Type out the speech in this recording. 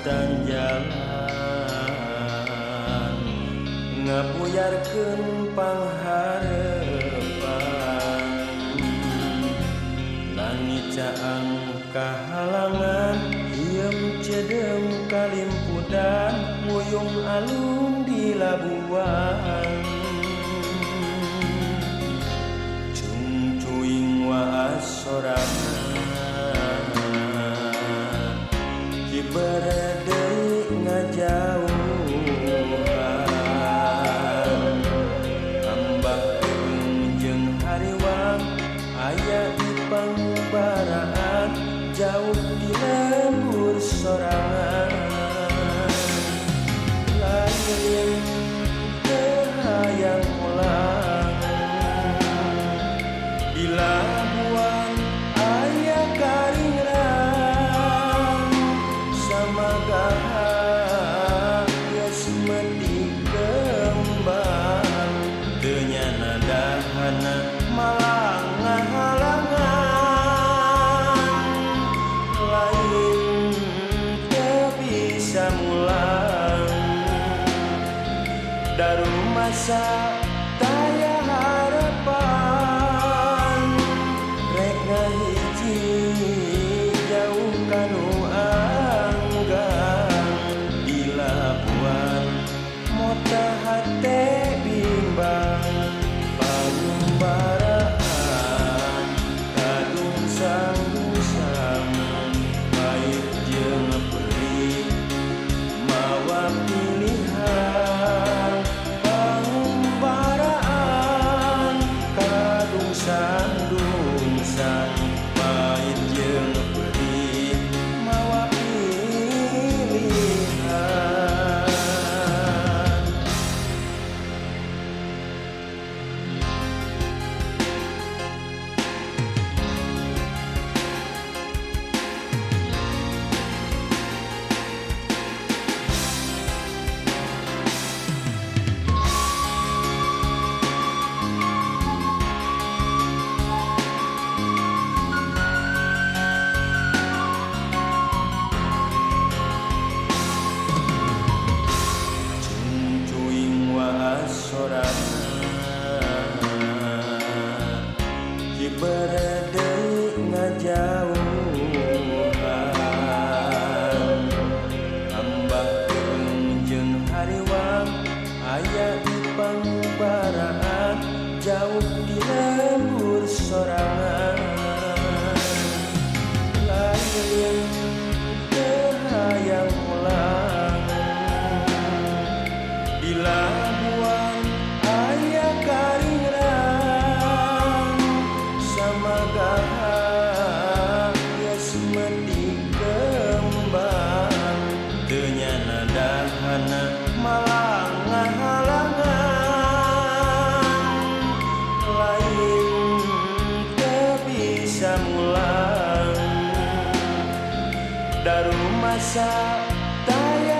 hambatan jalan ngapuyarkeun pangharepan langit caang kahalangan iem cedem kalimpudan muyung alung di labuan cungcuing waas sorangan kiberdeui ngajauhan ambah jeung hariwang aya di pangbaraan jauh di lembur sorangan lain teu hayang ulang di labuan aya karingan samagaha geus meti kembang teu nyana dahana malang ngahalangan lain teu bisa mulang daru masa taya harapan rek ngahiji jauh kanu anggang di labuan mota hate bimbang pangumbaraan kadung sang baik jeung peuli mawa pilihan pangumbaraan kadung sang baik jeung peuli mawa pilihan sorangan kiberdeui ngajauhan ambah jeung hariwang aya di pangbaraan jauh di lembur sorangan lain teu hayang ulang di labuan aya karingan samagaha geus meti kembang teu nyana dahana malang ngahalangan lain teu bisa mulang daru masa taya